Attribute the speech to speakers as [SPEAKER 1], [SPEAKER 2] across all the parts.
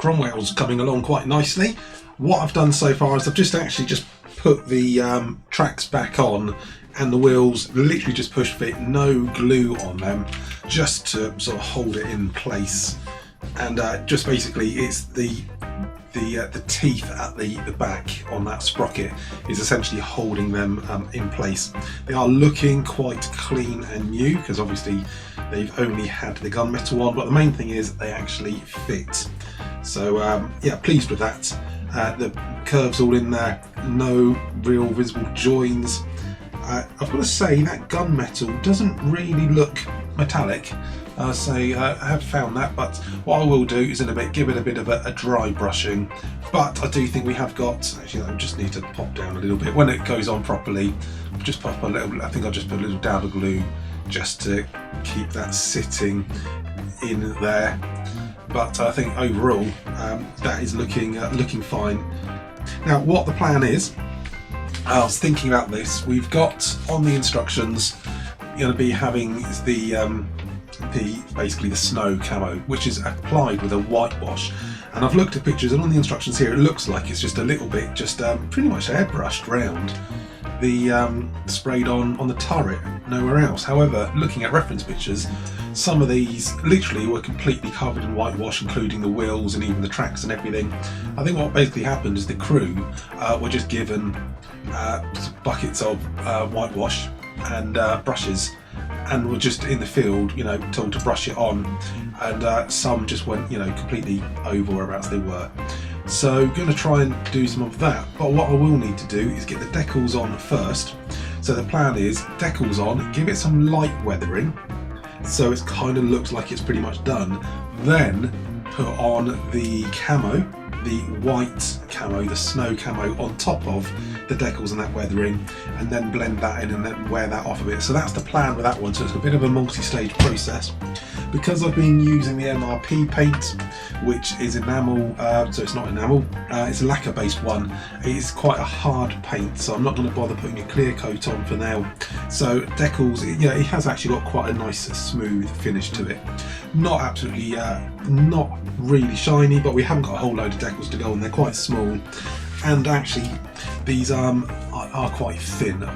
[SPEAKER 1] Cromwell's coming along quite nicely. What I've done so far is I've just put the tracks back on and the wheels literally just push fit, no glue on them, just to sort of hold it in place. And just basically it's the teeth at the back on that sprocket is essentially holding them in place. They are looking quite clean and new because obviously they've only had the gunmetal on, but the main thing is they actually fit. So yeah, pleased with that. The curves all in there, no real visible joins. I've got to say that gunmetal doesn't really look metallic. So I have found that, but what I will do is in a bit give it a bit of a dry brushing. But I do think we have got, actually I just need to pop down a little bit when it goes on properly. Just pop a little, I think I'll just put a little dab of glue just to keep that sitting in there. But I think overall that is looking fine. Now what the plan is, I was thinking about this, we've got on the instructions you're going to be having basically the snow camo, which is applied with a whitewash, and I've looked at pictures and on the instructions here it looks like it's just a little bit pretty much airbrushed round the sprayed on the turret, nowhere else. However, looking at reference pictures, some of these literally were completely covered in whitewash, including the wheels and even the tracks and everything. I think what basically happened is the crew were just given buckets of whitewash and brushes, and were just in the field, you know, told to brush it on, and some just went, you know, completely over whereabouts they were. So going to try and do some of that, but what I will need to do is get the decals on first. So the plan is decals on, give it some light weathering, so it kind of looks like it's pretty much done. Then put on the camo, the white camo, the snow camo on top of the decals and that weathering, and then blend that in and then wear that off a bit. So that's the plan with that one. So it's a bit of a multi-stage process. Because I've been using the MRP paint, which is enamel, so it's not enamel, it's a lacquer based one. It's quite a hard paint, so I'm not going to bother putting a clear coat on for now. So decals, yeah, it has actually got quite a nice smooth finish to it. Not absolutely, not really shiny, but we haven't got a whole load of decals to go on. They're quite small, and actually these are quite thin.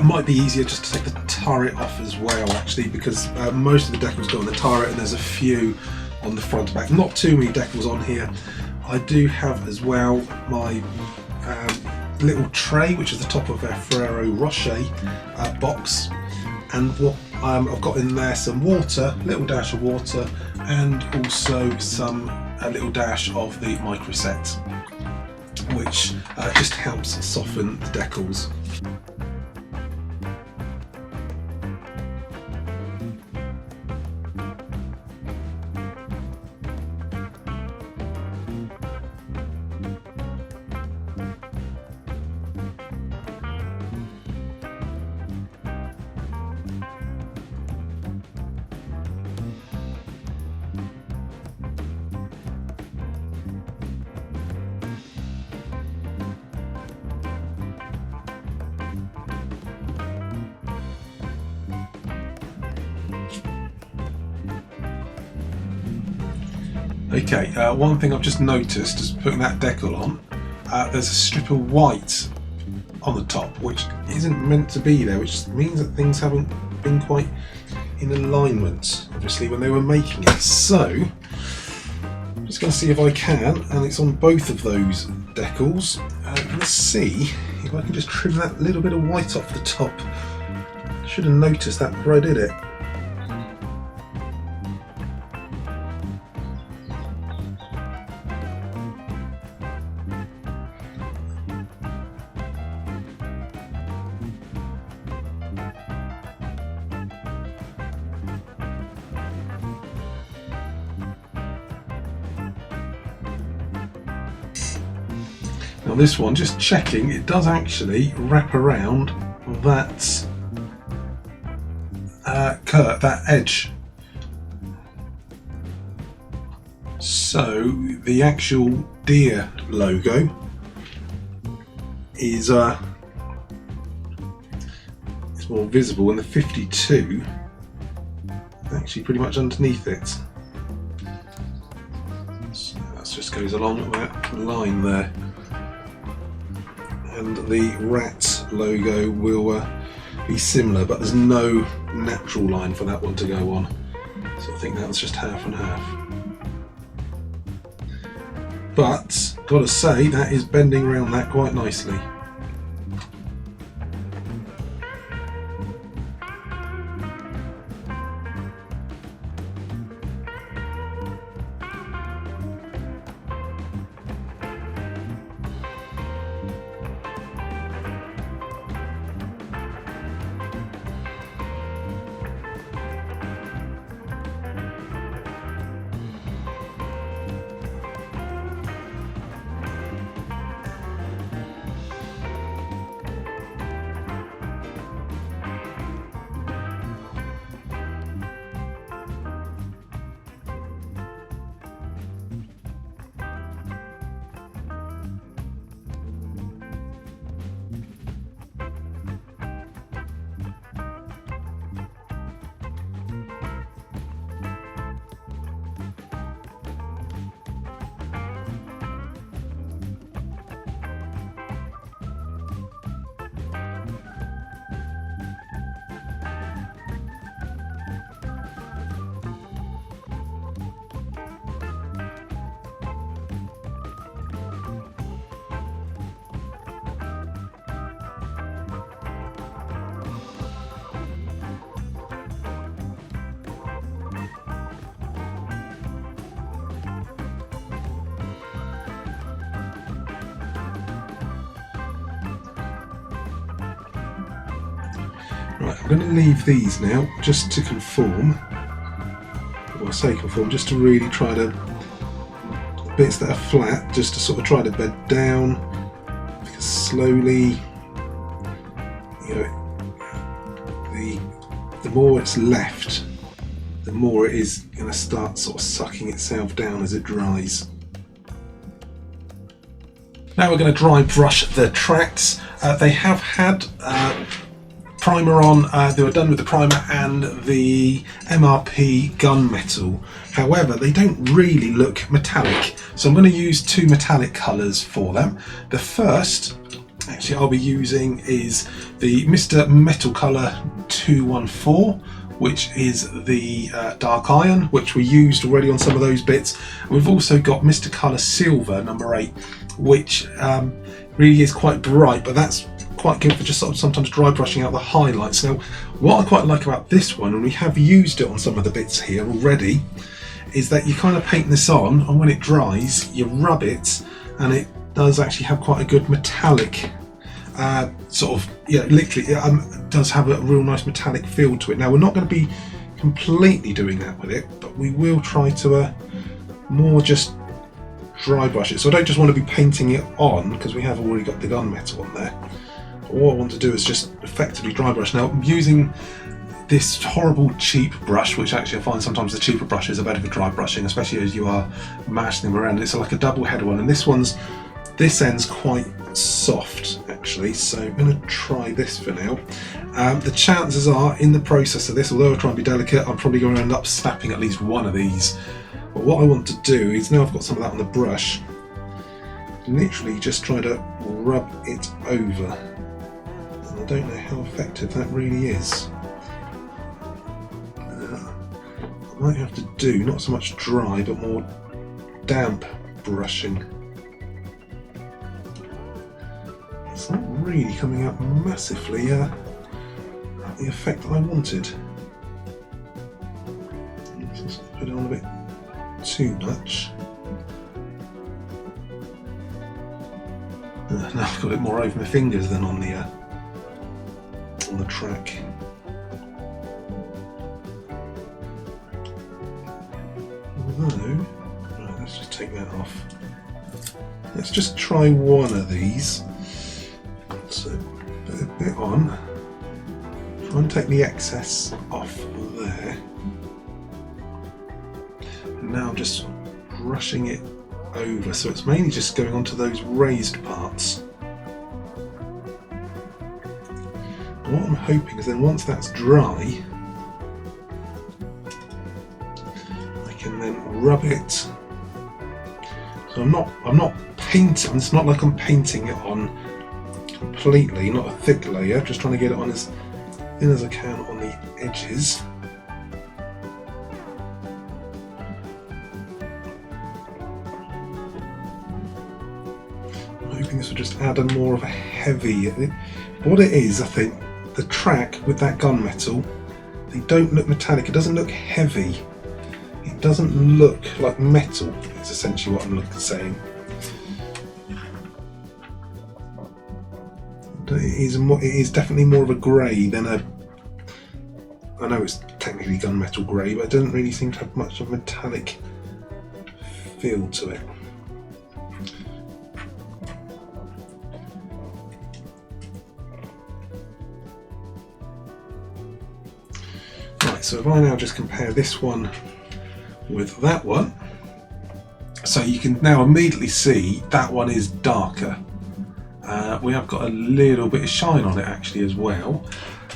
[SPEAKER 1] Might be easier just to take the turret off as well, actually, because most of the decals go on the turret and there's a few on the front and back. Not too many decals on here. I do have as well my little tray, which is the top of a Ferrero Rocher box, and what I've got in there some water, a little dash of water, and also a little dash of the microset, which just helps soften the decals. Okay, one thing I've just noticed is putting that decal on, there's a strip of white on the top which isn't meant to be there, which means that things haven't been quite in alignment, obviously, when they were making it. So I'm just going to see if I can, and it's on both of those decals. Let's see if I can just trim that little bit of white off the top. Should have noticed that before I did it. Now this one, just checking, it does actually wrap around that curve, that edge. So the actual deer logo is it's more visible, and the 52 actually pretty much underneath it. So just goes along that line there. And the rat logo will be similar, but there's no natural line for that one to go on. So I think that was just half and half. But, gotta say, that is bending around that quite nicely. Right, I'm going to leave these now just to conform. Well, I say conform, just to really try to, bits that are flat, just to sort of try to bed down, because slowly, you know, the more it's left, the more it is going to start sort of sucking itself down as it dries. Now we're going to dry brush the tracks. They have had primer on, they were done with the primer and the MRP gunmetal. However, they don't really look metallic, so I'm going to use two metallic colours for them. The first, actually, I'll be using is the Mr. Metal Colour 214, which is the dark iron, which we used already on some of those bits. We've also got Mr. Colour Silver number 8, which really is quite bright, but that's quite good for just sort of sometimes dry brushing out the highlights. Now, what I quite like about this one, and we have used it on some of the bits here already, is that you kind of paint this on, and when it dries, you rub it, and it does actually have quite a good metallic sort of, yeah, literally, it does have a real nice metallic feel to it. Now, we're not going to be completely doing that with it, but we will try to more just dry brush it. So I don't just want to be painting it on, because we have already got the gunmetal on there. All I want to do is just effectively dry brush. Now, I'm using this horrible cheap brush, which actually I find sometimes the cheaper brushes are better for dry brushing, especially as you are mashing them around. It's like a double head one, and this end's quite soft actually, so I'm going to try this for now. The chances are, in the process of this, although I try and be delicate, I'm probably going to end up snapping at least one of these. But what I want to do is, now I've got some of that on the brush, literally just try to rub it over. I don't know how effective that really is. I might have to do not so much dry but more damp brushing. It's not really coming out massively at the effect that I wanted. Let's just put it on a bit too much. Now I've got it more over my fingers than on the track. Although, right, let's just take that off. Let's just try one of these. So put a bit on. Try and take the excess off there. And now I'm just brushing it over, so it's mainly just going onto those raised parts. What I'm hoping is then once that's dry, I can then rub it So I'm not painting. It's not like I'm painting it on completely, not a thick layer. Just trying to get it on as thin as I can on the edges. I'm hoping this will just add a more of a heavy. What it is, I think, the track with that gunmetal, they don't look metallic. It doesn't look heavy. It doesn't look like metal. Is essentially what I'm saying. It is definitely more of a grey than a. I know it's technically gunmetal grey, but it doesn't really seem to have much of a metallic feel to it. Right, so if I now just compare this one with that one, so you can now immediately see that one is darker. We have got a little bit of shine on it actually as well.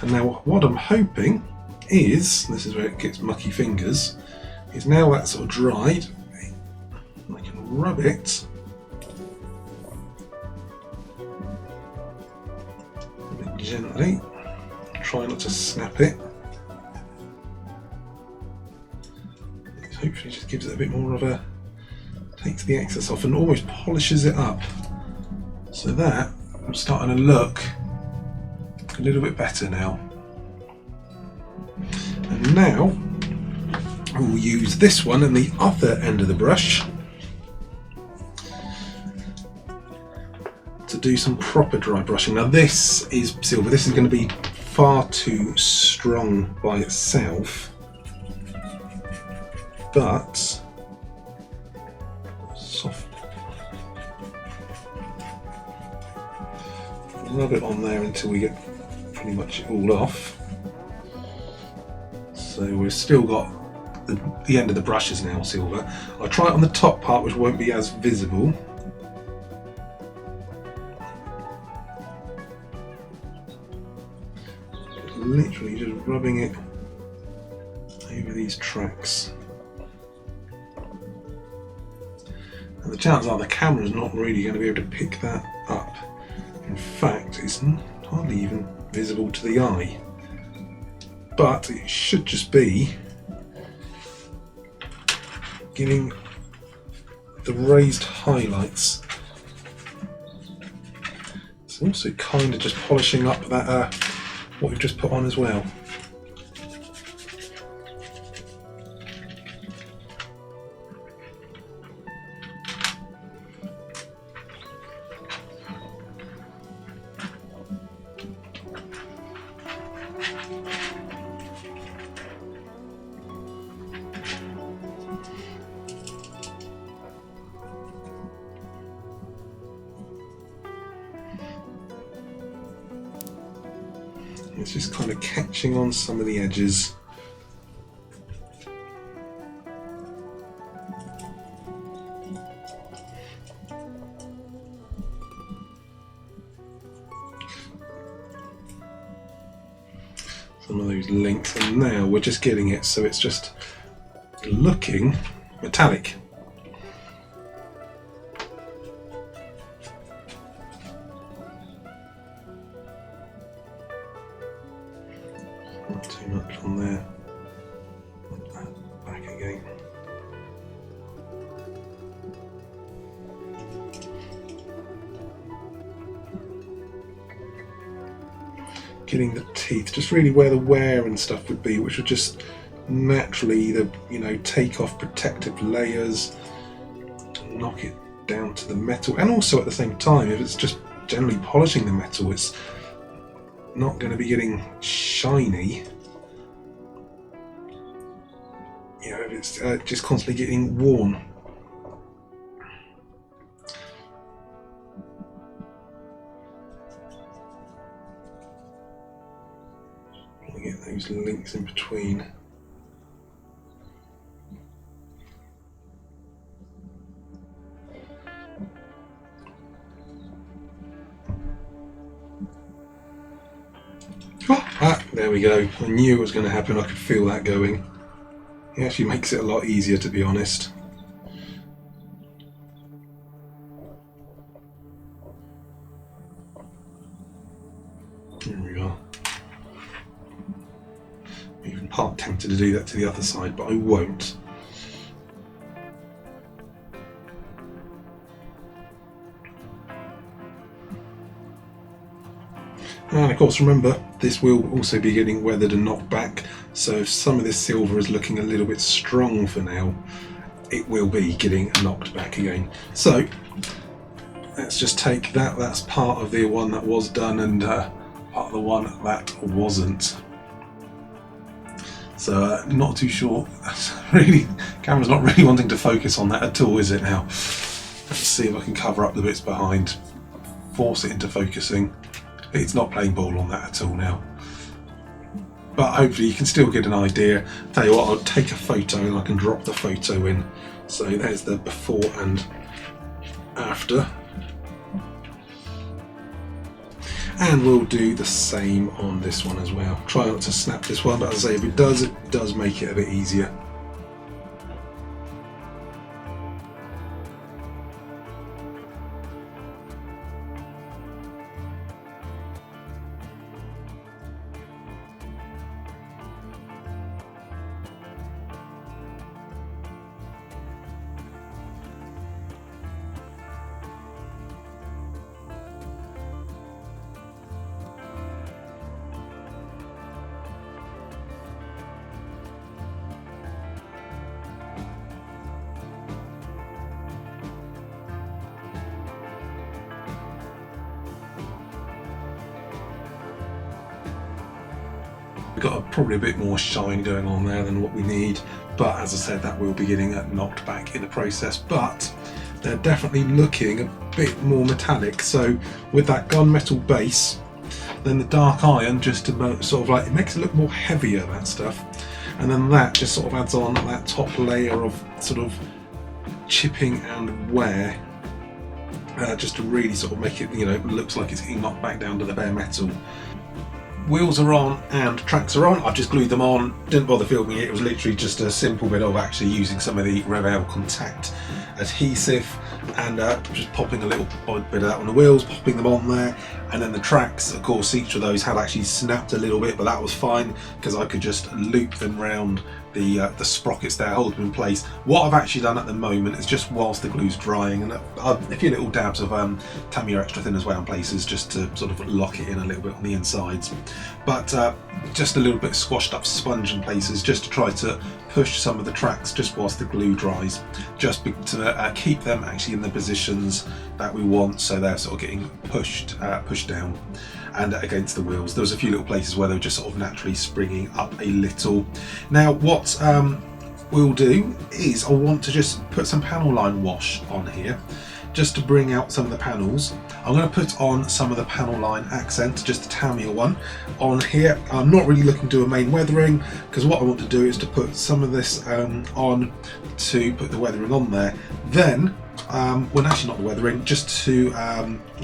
[SPEAKER 1] And now what I'm hoping is, this is where it gets mucky fingers, is now that's sort of dried, I can rub it a bit gently, try not to snap it. It hopefully just gives it a bit more of a, takes the excess off and almost polishes it up. So that I'm starting to look a little bit better now. And now we'll use this one and the other end of the brush to do some proper dry brushing. Now this is silver. This is going to be far too strong by itself, but soft. Rub it on there until we get pretty much it all off. So we've still got the end of the brush is now silver. I'll try it on the top part, which won't be as visible. Literally just rubbing it over these tracks. And the chances are the camera's not really going to be able to pick that up. In fact, it's hardly even visible to the eye, but it should just be giving the raised highlights. It's also kind of just polishing up that what we've just put on as well. It's just kind of catching on some of the edges. Some of those links, and now we're just getting it so it's just looking metallic. Not too much on there. Put that back again. Getting the teeth, just really where the wear and stuff would be, which would just naturally either, you know, take off protective layers, knock it down to the metal, and also at the same time, if it's just generally polishing the metal, it's not going to be getting shiny. You know, if it's just constantly getting worn. Get those links in between. There we go. I knew it was going to happen. I could feel that going. It actually makes it a lot easier, to be honest. Here we are. I'm even part tempted to do that to the other side, but I won't. And of course, remember, this will also be getting weathered and knocked back, so if some of this silver is looking a little bit strong for now, it will be getting knocked back again. So let's just take that. That's part of the one that was done and part of the one that wasn't. So not too sure. That's really, camera's not really wanting to focus on that at all, is it now? Let's see if I can cover up the bits behind, force it into focusing. It's not playing ball on that at all now. But hopefully you can still get an idea. Tell you what, I'll take a photo and I can drop the photo in. So there's the before and after. And we'll do the same on this one as well. Try not to snap this one, but as I say, if it does make it a bit easier. We've got probably a bit more shine going on there than what we need, but as I said, that will be getting knocked back in the process. But they're definitely looking a bit more metallic. So with that gunmetal base, then the dark iron just to sort of like, it makes it look more heavier, that stuff, and then that just sort of adds on that top layer of sort of chipping and wear, just to really sort of make it, you know, it looks like it's getting knocked back down to the bare metal. Wheels are on and tracks are on. I've just glued them on, didn't bother filming it. It was literally just a simple bit of actually using some of the Ref A1373 adhesive and just popping a little bit of that on the wheels, popping them on there, and then the tracks, of course, each of those had actually snapped a little bit, but that was fine because I could just loop them round the sprockets there, hold them in place. What I've actually done at the moment is just whilst the glue's drying, and a few little dabs of Tamiya extra thin as well in places, just to sort of lock it in a little bit on the insides. But just a little bit squashed up sponge in places, just to try to push some of the tracks just whilst the glue dries, just to keep them actually in the positions that we want, so they're sort of getting pushed down and against the wheels. There was a few little places where they were just sort of naturally springing up a little. Now what we'll do is I want to just put some panel line wash on here, just to bring out some of the panels. I'm going to put on some of the panel line accent, just the Tamiya one on here. I'm not really looking to do a main weathering, because what I want to do is to put some of this on to put the weathering on there. Then well, actually not the weathering, just to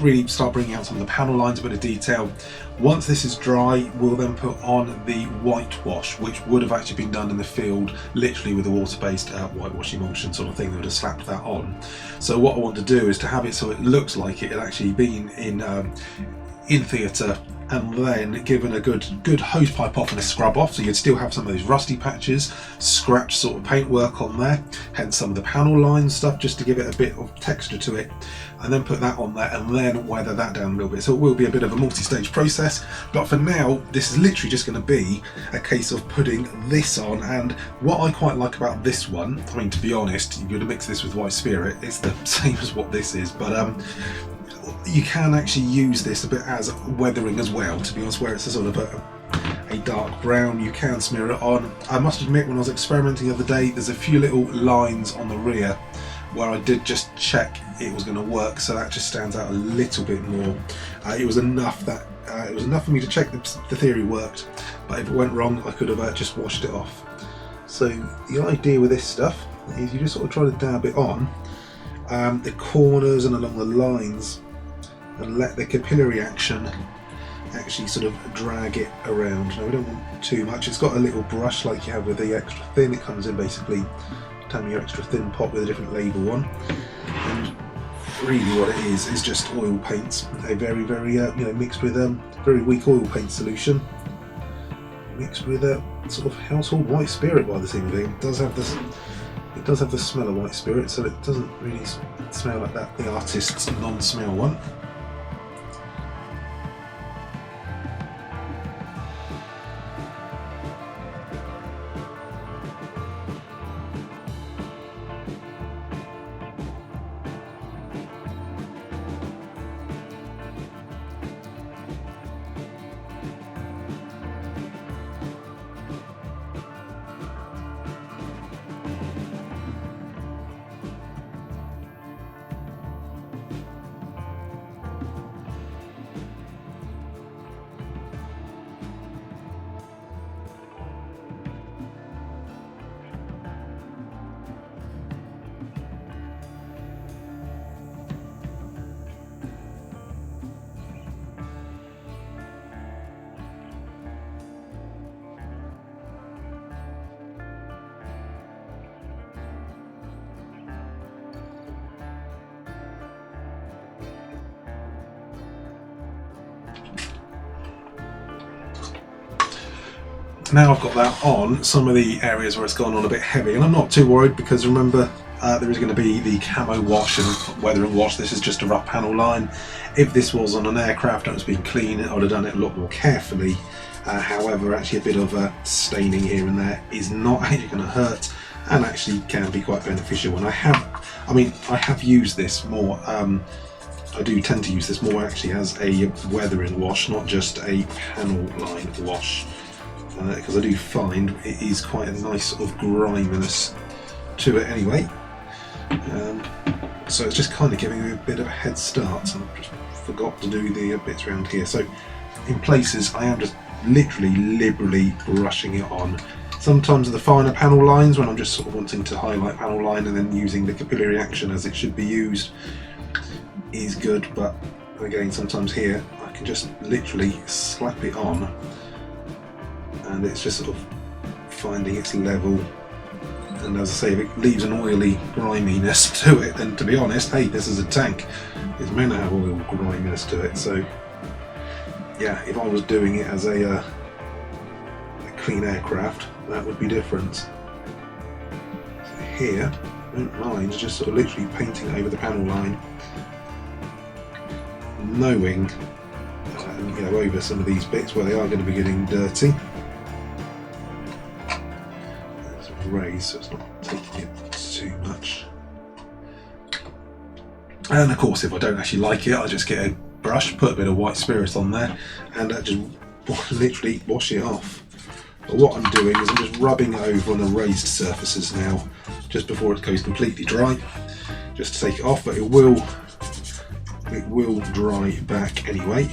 [SPEAKER 1] really start bringing out some of the panel lines, a bit of detail. Once this is dry, we'll then put on the whitewash, which would have actually been done in the field, literally with a water-based whitewash emulsion sort of thing. They would have slapped that on. So what I want to do is to have it so it looks like it had actually been in theatre, and then given a good hose pipe off and a scrub off, so you'd still have some of those rusty patches, scratch sort of paintwork on there, hence some of the panel line stuff, just to give it a bit of texture to it, and then put that on there and then weather that down a little bit. So it will be a bit of a multi-stage process, but for now this is literally just going to be a case of putting this on. And what I quite like about this one, I mean, to be honest, you're going to mix this with White Spirit, it's the same as what this is, but you can actually use this a bit as weathering as well, to be honest, where it's a sort of a dark brown. You can smear it on. I must admit, when I was experimenting the other day, there's a few little lines on the rear where I did just check it was going to work, so that just stands out a little bit more. It was enough for me to check the theory worked, but if it went wrong, I could have just washed it off. So the idea with this stuff is you just sort of try to dab it on the corners and along the lines, and let the capillary action actually sort of drag it around. Now we don't want too much. It's got a little brush like you have with the extra thin. It comes in basically Tamiya extra thin pot with a different label on, and really what it is just oil paints. A very, very, mixed with very weak oil paint solution, mixed with a sort of household white spirit by the same thing. It does have this. It does have the smell of white spirit, so it doesn't really smell like that, the artist's non-smell one. Now I've got that on some of the areas where it's gone on a bit heavy, and I'm not too worried because remember there is going to be the camo wash and weathering wash. This is just a rough panel line. If this was on an aircraft and it was being clean, I would have done it a lot more carefully. However, actually a bit of staining here and there is not actually going to hurt, and actually can be quite beneficial. And I have used this more. I do tend to use this more actually as a weathering wash, not just a panel line wash. Because I do find it is quite a nice sort of griminess to it anyway. So it's just kind of giving me a bit of a head start. And I just forgot to do the bits around here. So in places I am just literally liberally brushing it on. Sometimes the finer panel lines, when I'm just sort of wanting to highlight panel line and then using the capillary action as it should be used, is good. But again, sometimes here I can just literally slap it on, and it's just sort of finding its level. And as I say, if it leaves an oily griminess to it, then to be honest, hey, this is a tank. It's meant to have oil griminess to it. So yeah, if I was doing it as a clean aircraft, that would be different. So here, I don't mind just sort of literally painting over the panel line, knowing over some of these bits where they are going to be getting dirty. Raise so it's not taking it too much. And of course, if I don't actually like it, I just get a brush, put a bit of white spirit on there, and just literally wash it off. But what I'm doing is I'm just rubbing it over on the raised surfaces now, just before it goes completely dry, just to take it off. But it will dry back anyway.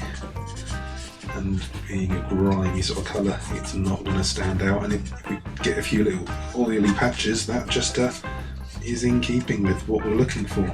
[SPEAKER 1] And being a grimy sort of colour, it's not going to stand out. And if we get a few little oily patches, that just is in keeping with what we're looking for.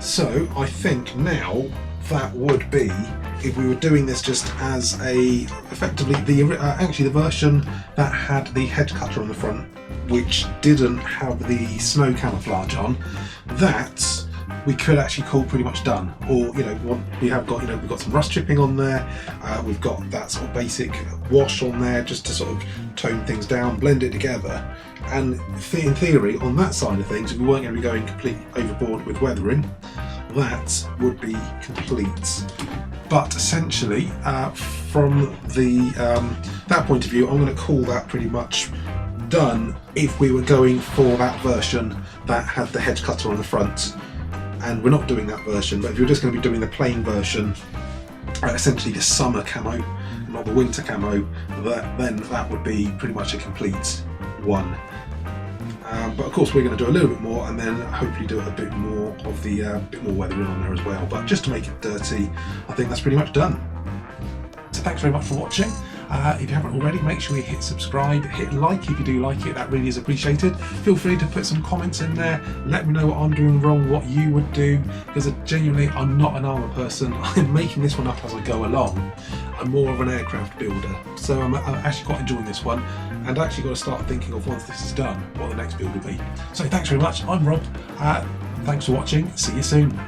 [SPEAKER 1] So I think now that would be, if we were doing this just as effectively actually the version that had the head cutter on the front, which didn't have the snow camouflage on, that we could actually call pretty much done. Or we've got some rust chipping on there, we've got that sort of basic wash on there just to sort of tone things down, blend it together. And in theory, on that side of things, if we weren't going to be going completely overboard with weathering, that would be complete. But essentially, from the that point of view, I'm going to call that pretty much done if we were going for that version that had the head cutter on the front. And we're not doing that version, but if you're just going to be doing the plain version, essentially the summer camo, not the winter camo, then that would be pretty much a complete one. But of course we're going to do a little bit more, and then hopefully do a bit more of the bit more weathering on there as well. But just to make it dirty, I think that's pretty much done. So thanks very much for watching. If you haven't already, make sure you hit subscribe, hit like if you do like it, that really is appreciated. Feel free to put some comments in there, let me know what I'm doing wrong, what you would do, because genuinely I'm not an armour person. I'm making this one up as I go along. I'm more of an aircraft builder, so I'm actually quite enjoying this one, and I actually got to start thinking of, once this is done, what the next build will be. So thanks very much, I'm Rob, thanks for watching, see you soon.